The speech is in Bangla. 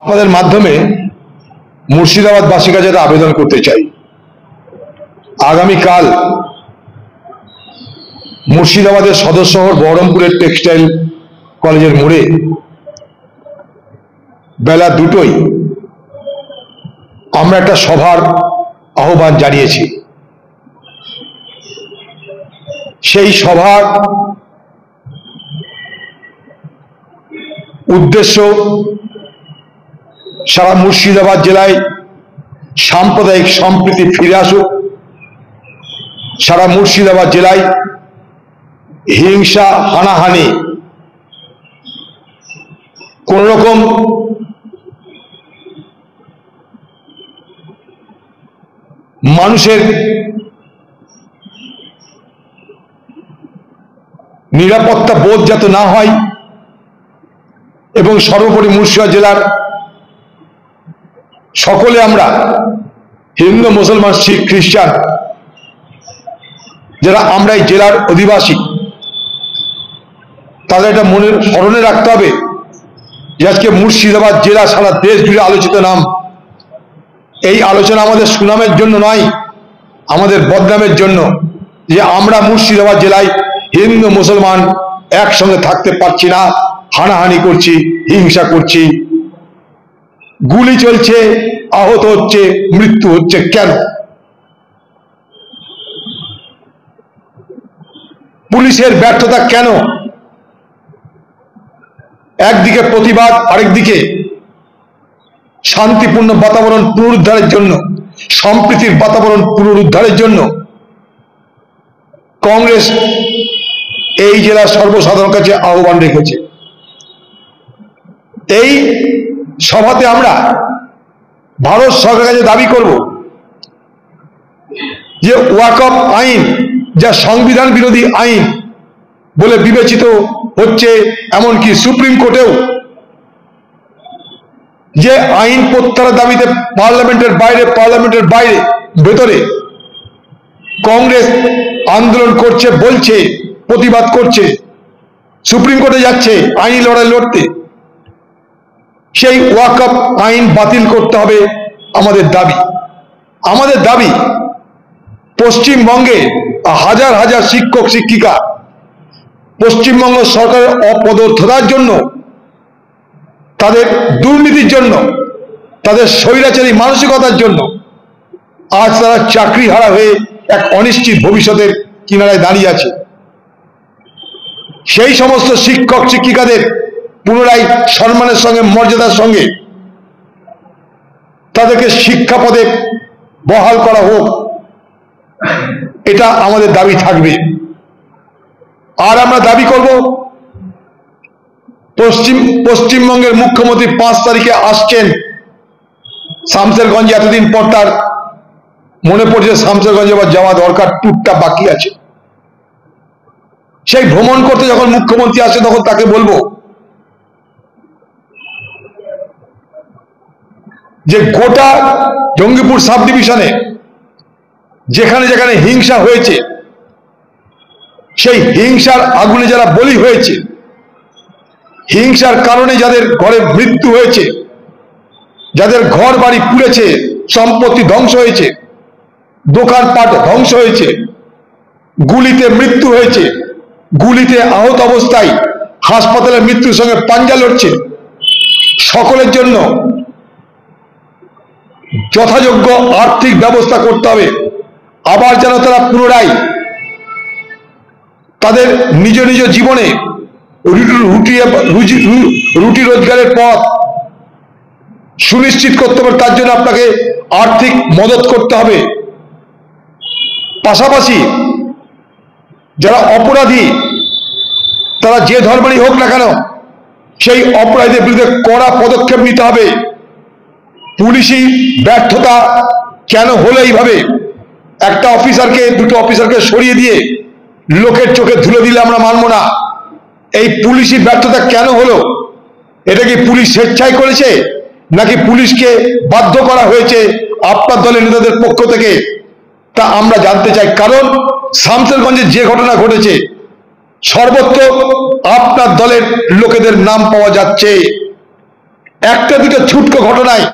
আপনাদের মাধ্যমে মুর্শিদাবাদবাসীর কাছে একটা আবেদন করতে চাই। আগামীকাল মুর্শিদাবাদের সদর শহর বহরমপুরের টেক্সটাইল কলেজের মোড়ে বেলা 2টোয় আমরা একটা সভার আহ্বান জানিয়েছি। সেই সভার উদ্দেশ্য সারা মুর্শিদাবাদ জেলায় সাম্প্রদায়িক সম্প্রীতি ফিরে আসুক, সারা মুর্শিদাবাদ জেলায় হিংসা হানাহানি কোন রকম মানুষের নিরাপত্তা বোধ যাতে না হয় এবং সর্বোপরি মুর্শিদাবাদ জেলার সকলে আমরা হিন্দু মুসলমান শিখ খ্রিস্টান যারা আমরা এই জেলার অধিবাসী তাদের এটা মনে স্মরণে রাখতে হবে যে আজকে মুর্শিদাবাদ জেলা সারা দেশ জুড়ে আলোচিত নাম। এই আলোচনা আমাদের সুনামের জন্য নয়, আমাদের বদনামের জন্য, যে আমরা মুর্শিদাবাদ জেলায় হিন্দু মুসলমান একসঙ্গে থাকতে পারছি না, হানাহানি করছি, হিংসা করছি, গুলি চলছে, আহত হচ্ছে, মৃত্যু হচ্ছে। কেন? পুলিশের ব্যর্থতা কেন? একদিকে প্রতিবাদ, আরেকদিকে শান্তিপূর্ণ বাতাবরণ পুনরুদ্ধারের জন্য, সম্প্রীতির বাতাবরণ পুনরুদ্ধারের জন্য কংগ্রেস এই জেলার সর্বসাধারণের কাছে আহ্বান রেখেছে। এই সভাতে আমরা ভারত সরকারের কাছে দাবি করব যে ওয়াকফ আইন, যা সংবিধান বিরোধী আইন বলে বিবেচিত হচ্ছে, এমনকি সুপ্রিম কোর্টেও যে আইন প্রত্যাহারের দাবিতে পার্লামেন্টের বাইরে ভেতরে কংগ্রেস আন্দোলন করছে, বলছে, প্রতিবাদ করছে, সুপ্রিম কোর্টে যাচ্ছে আইনি লড়াই লড়তে। সেই ওয়াকফ আইন বাতিল করতে হবে আমাদের দাবি। আমাদের দাবি পশ্চিমবঙ্গে হাজার হাজার শিক্ষক শিক্ষিকা পশ্চিমবঙ্গ সরকারের অপদার্থতার জন্য, তাদের দুর্নীতির জন্য, তাদের স্বৈরাচারী মানসিকতার জন্য আজ তারা চাকরি হারা হয়ে এক অনিশ্চিত ভবিষ্যতের কিনারায় দাঁড়িয়ে আছে। সেই সমস্ত শিক্ষক শিক্ষিকাদের পুনরায় সম্মানের সঙ্গে, মর্যাদার সঙ্গে তাদেরকে শিক্ষা পদে বহাল করা হোক, এটা আমাদের দাবি থাকবে। আর আমরা দাবি করব পশ্চিমবঙ্গের মুখ্যমন্ত্রী 5 তারিখে আসছেন শামসেরগঞ্জে। এতদিন পর তার মনে পড়ছে শামসেরগঞ্জে আবার যাওয়া দরকার, ট্যুরটা বাকি আছে। সেই ভ্রমণ করতে যখন মুখ্যমন্ত্রী আসে তখন তাকে বলবো যে গোটা জঙ্গিপুর সাব ডিভিশনে যেখানে যেখানে হিংসা হয়েছে, সেই হিংসার আগুনে যারা বলি হয়েছে, হিংসার কারণে যাদের ঘরে মৃত্যু হয়েছে, যাদের ঘর বাড়ি পুড়েছে, সম্পত্তি ধ্বংস হয়েছে, দোকানপাট ধ্বংস হয়েছে, গুলিতে মৃত্যু হয়েছে, গুলিতে আহত অবস্থায় হাসপাতালে মৃত্যুর সঙ্গে পাঞ্জা লড়ছে, সকলের জন্য যথাযোগ্য আর্থিক ব্যবস্থা করতে হবে। আবার যেন তারা পুনরায় তাদের নিজ নিজ জীবনে রুটি রোজগারের পথ সুনিশ্চিত করতে হবে। তার জন্য আপনাকে আর্থিক মদত করতে হবে। পাশাপাশি যারা অপরাধী, তারা যে ধর্মেরই হোক না কেন, সেই অপরাধীদের বিরুদ্ধে কড়া পদক্ষেপ নিতে হবে। পুলিশি ব্যর্থতা কেন হলো এইভাবে? একটা অফিসারকে, দুটো অফিসারকে সরিয়ে দিয়ে লোকের চোখে ধুলে দিলে আমরা মানব না। এই পুলিশি ব্যর্থতা কেন হলো? এটা কি পুলিশ স্বেচ্ছায় করেছে, নাকি পুলিশকে বাধ্য করা হয়েছে আপনার দলের নেতাদের পক্ষ থেকে? তা আমরা জানতে চাই। কারণ শামসেরগঞ্জে যে ঘটনা ঘটেছে, সর্বত্র আপনার দলের লোকেদের নাম পাওয়া যাচ্ছে। একটা দুটো ছুটকো ঘটনায়